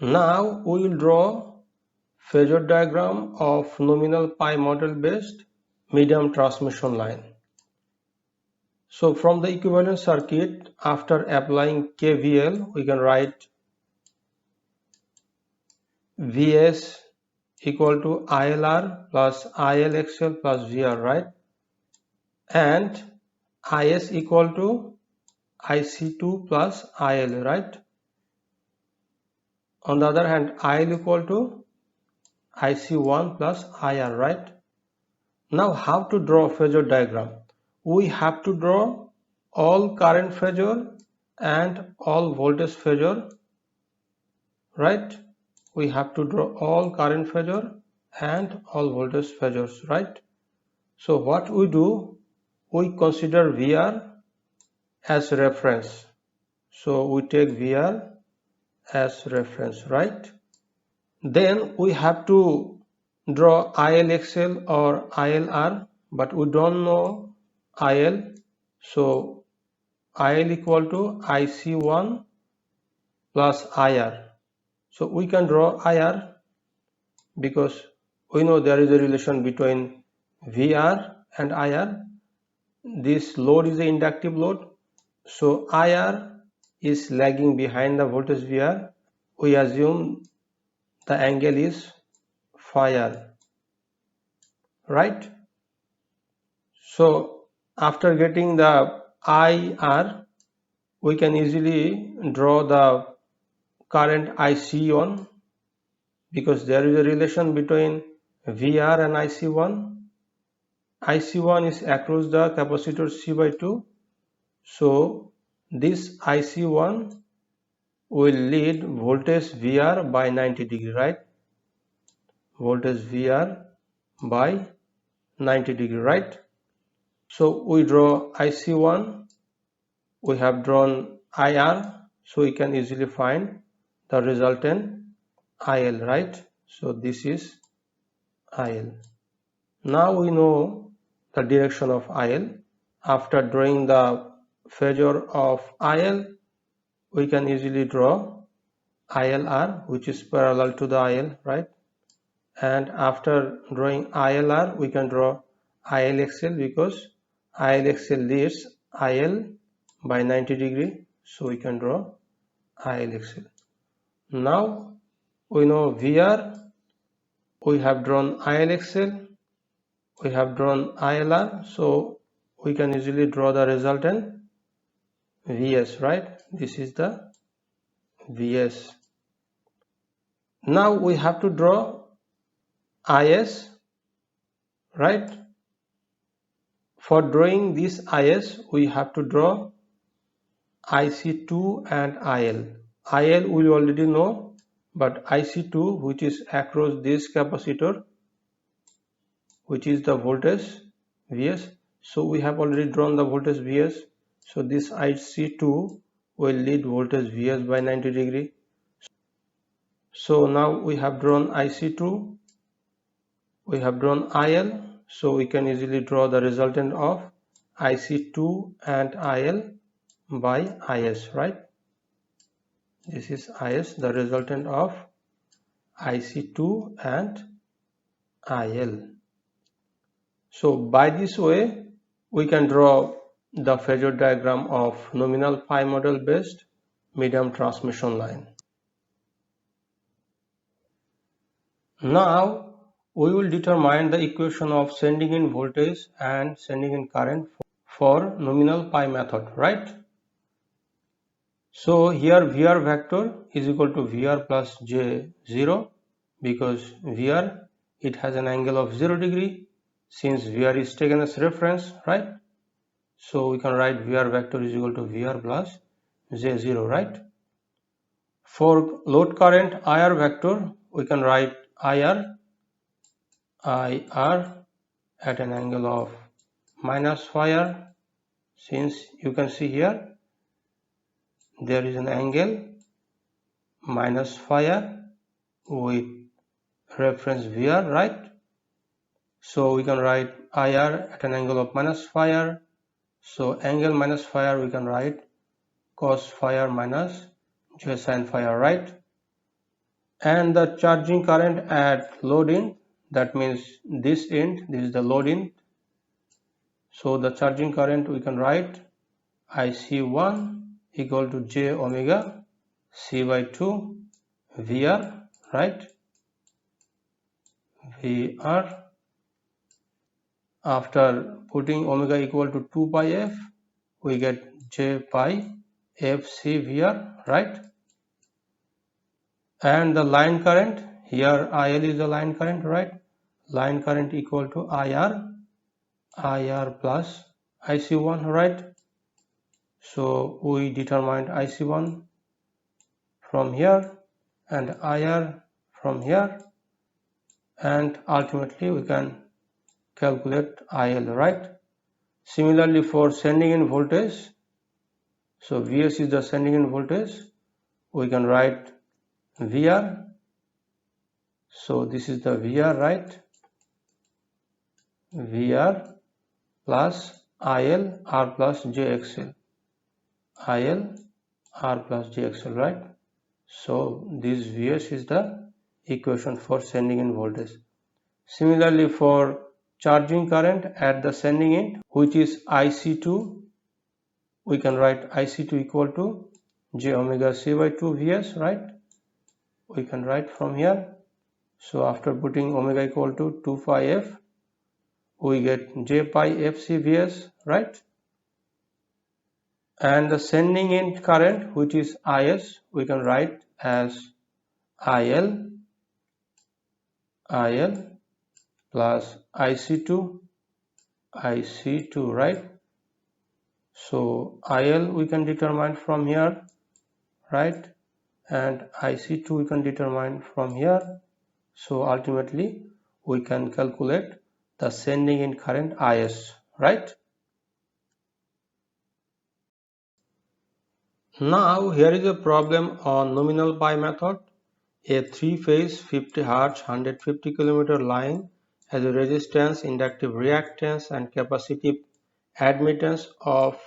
Now we will draw phasor diagram of nominal pi model based medium transmission line. So from the equivalent circuit, after applying KVL, we can write Vs equal to ILR plus ILXL plus VR, right? And Is equal to IC2 plus IL, right? On the other hand, IL equal to IC1 plus IR, right? Now how to draw phasor diagram? We have to draw all current phasor and all voltage phasor, right? We have to draw all current phasor and all voltage phasors, right? So what we do, we consider VR as reference. So we take VR as reference, right? Then we have to draw ILXL or ILR, but we don't know IL. So IL equal to IC1 plus IR. So we can draw IR because we know there is a relation between VR and IR. This load is the inductive load. So IR is lagging behind the voltage VR. We assume the angle is phi R, right? So after getting the IR, we can easily draw the current IC1 because there is a relation between VR and IC1. IC1 is across the capacitor C by 2. So this IC1 will lead voltage VR by 90 degree, right? Voltage VR by 90 degree, right? So we draw IC1, we have drawn IR, so we can easily find the resultant IL, right? So this is IL. Now we know the direction of IL. After drawing the phasor of IL, we can easily draw ILR, which is parallel to the IL, right? And after drawing ILR, we can draw ILXL because ILXL leads IL by 90 degree, so we can draw ILXL. Now we know VR, we have drawn ILXL, we have drawn ILR, so we can easily draw the resultant Vs, right? This is the Vs. Now we have to draw Is, right? For drawing this Is, we have to draw IC2 and IL. IL we already know, but IC2, which is across this capacitor, which is the voltage Vs. So we have already drawn the voltage Vs. So this IC2 will lead voltage Vs by 90 degree. So now we have drawn IC2, we have drawn IL, so we can easily draw the resultant of IC2 and IL by Is, right? This is Is, the resultant of IC2 and IL. So by this way, we can draw the phasor diagram of nominal pi model based medium transmission line. Now we will determine the equation of sending in voltage and sending in current for nominal pi method, right? So here VR vector is equal to VR plus J0 because VR, it has an angle of 0 degree since VR is taken as reference, right? So we can write VR vector is equal to VR plus J0, right? For load current IR vector, we can write IR at an angle of minus phi R, since you can see here there is an angle minus phi R with reference VR, right? So we can write IR at an angle of minus phi R. So angle minus phi R, we can write cos phi R minus J sin phi R, right? and the charging current at load end, that means this end, this is the load end. So the charging current we can write IC1 equal to j omega C by 2 VR, right? VR. After putting omega equal to 2 pi f, we get j pi f c VR, right? And the line current, here IL is the line current, right? Line current equal to IR plus IC1, right? So we determined IC1 from here and IR from here, and ultimately we can calculate IL, right? Similarly for sending in voltage, so Vs is the sending in voltage, we can write VR. So this is the VR, right? VR plus IL R plus JXL. IL R plus JXL, right? So this Vs is the equation for sending in voltage. Similarly for charging current at the sending end, which is IC2, we can write IC2 equal to j omega c by 2 Vs, right? We can write from here. So after putting omega equal to 2 pi f, we get j pi fc Vs, right? And the sending end current, which is Is, we can write as IL plus IC2, right? So IL we can determine from here, right? And IC2 we can determine from here. So ultimately we can calculate the sending end current Is, right? Now here is a problem on nominal pi method. A three-phase 50 Hz 150 km line has a resistance, inductive reactance and capacitive admittance of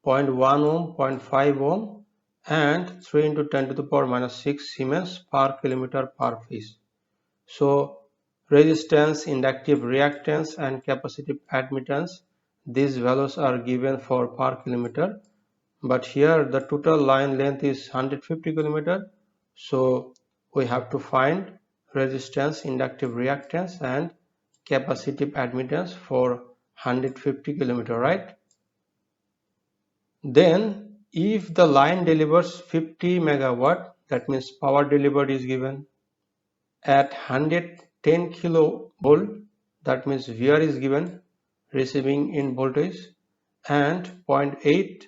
0.1 ohm, 0.5 ohm and 3 into 10 to the power minus 6 Siemens per kilometer per phase. So resistance, inductive reactance and capacitive admittance, these values are given for per kilometer, but here the total line length is 150 km. So we have to find resistance, inductive reactance and capacitive admittance for 150 km, right? Then if the line delivers 50 megawatt, that means power delivered is given at 110 kilovolt, that means VR is given, receiving in voltage, and 0.8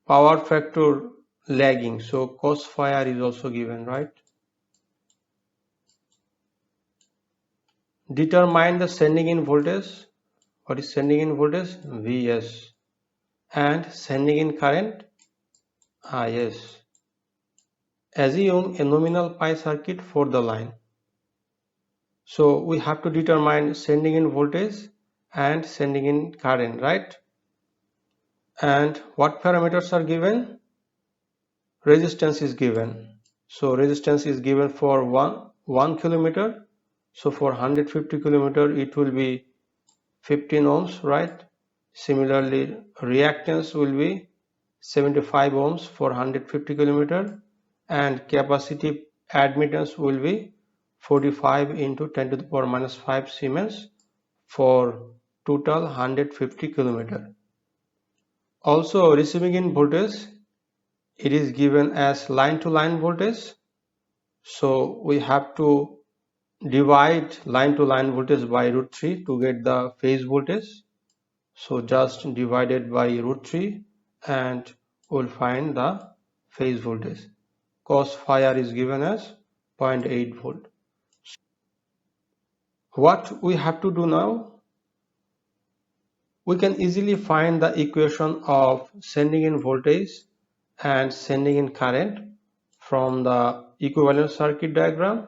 power factor lagging, so cos phi r is also given, right? Determine the sending in voltage. What is sending in voltage? Vs. And sending in current? Is. Assume a nominal pi circuit for the line. So we have to determine sending in voltage and sending in current, right? And what parameters are given? Resistance is given. So resistance is given for 1 kilometer. So for 150 kilometer it will be 15 ohms, right? Similarly, reactance will be 75 ohms for 150 kilometer and capacitive admittance will be 45 into 10 to the power minus 5 Siemens for total 150 kilometer. Also receiving in voltage, it is given as line to line voltage. So we have to divide line to line voltage by root 3 to get the phase voltage. So just divided by root 3 and we'll find the phase voltage. Cos phi r is given as 0.8 volt. What we have to do now? We can easily find the equation of sending in voltage and sending in current from the equivalent circuit diagram.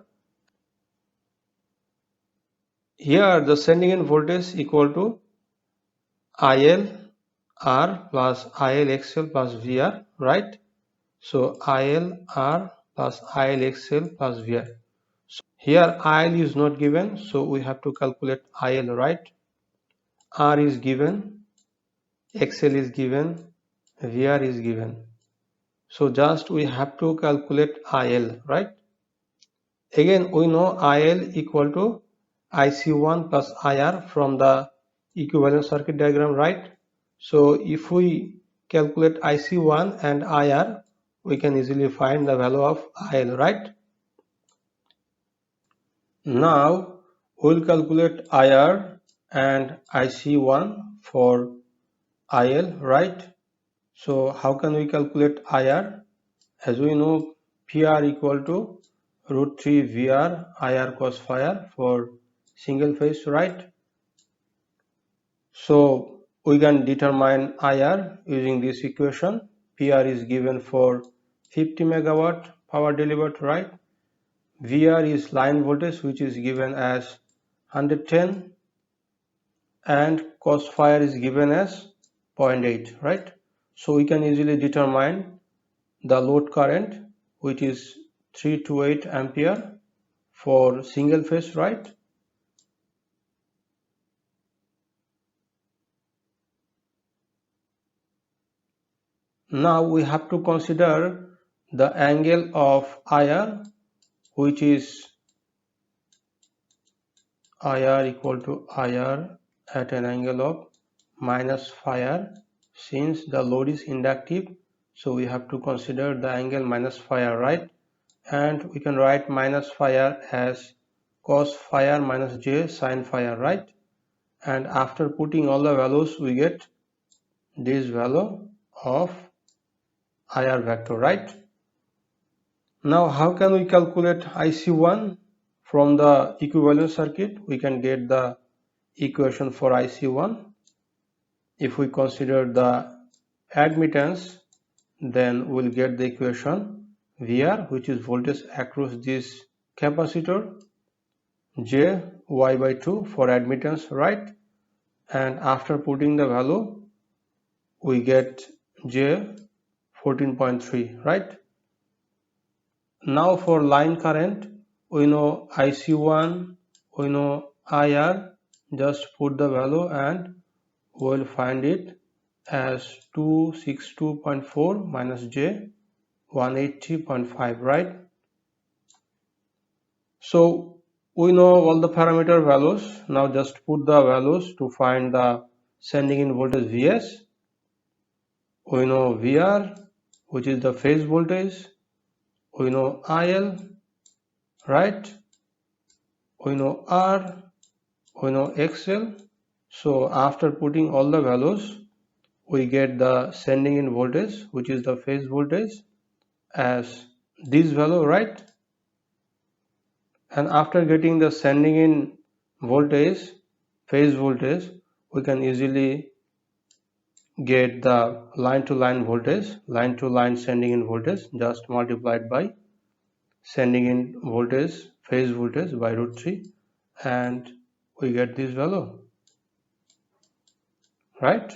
Here the sending in voltage equal to IL R plus IL XL plus VR, right? So IL R plus IL/XL plus VR. Here IL is not given, so we have to calculate IL, right? R is given, XL is given, VR is given. So just we have to calculate IL, right? Again, we know IL equal to IC1 plus IR from the equivalent circuit diagram, right? So if we calculate IC1 and IR, we can easily find the value of IL, right? Now we'll calculate IR and IC1 for IL, right? So how can we calculate IR? As we know, PR equal to root 3 VR IR cos phi for single phase, right? So we can determine IR using this equation. PR is given for 50 megawatt power delivered, right? VR is line voltage, which is given as 110, and cos phi is given as 0.8, right? So we can easily determine the load current, which is 328 ampere for single phase, right? Now we have to consider the angle of IR, which is IR equal to IR at an angle of minus phi r. Since the load is inductive, so we have to consider the angle minus phi r, right? And we can write minus phi r as cos phi r minus j sin phi r, right? And after putting all the values, we get this value of IR vector, right? Now how can we calculate IC1 from the equivalent circuit? We can get the equation for IC1. If we consider the admittance, then we'll get the equation VR, which is voltage across this capacitor, J Y by 2 for admittance, right? And after putting the value, we get J 14.3, right? Now for line current, we know IC1, we know IR, just put the value and we'll find it as 262.4 minus J 180.5, right? So we know all the parameter values. Now just put the values to find the sending in voltage Vs. We know VR, which is the phase voltage. We know IL, right? We know R, we know XL. So after putting all the values, we get the sending in voltage, which is the phase voltage, as this value, right? And after getting the sending in voltage, phase voltage, we can easily get the line to line voltage, line to line sending in voltage, just multiplied by sending in voltage, phase voltage by root 3, and we get this value, right?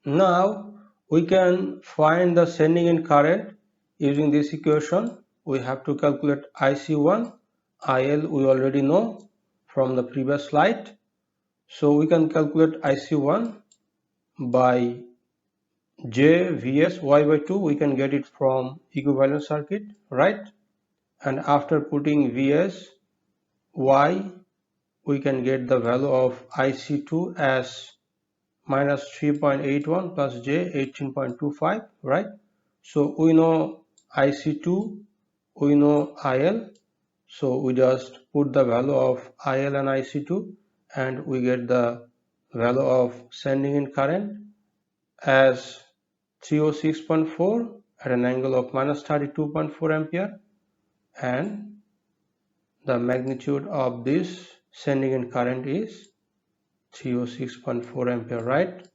Now we can find the sending in current using this equation. We have to calculate IC1, IL we already know from the previous slide. So we can calculate IC1 by J Vs Y by 2. We can get it from equivalent circuit, right? And after putting Vs Y, we can get the value of IC2 as minus 3.81 plus J 18.25, right? So we know IC2, we know IL, so we just put the value of IL and IC2 and we get the value of sending in current as 306.4 at an angle of minus 32.4 ampere, and the magnitude of this sending in current is 306.4 ampere, right?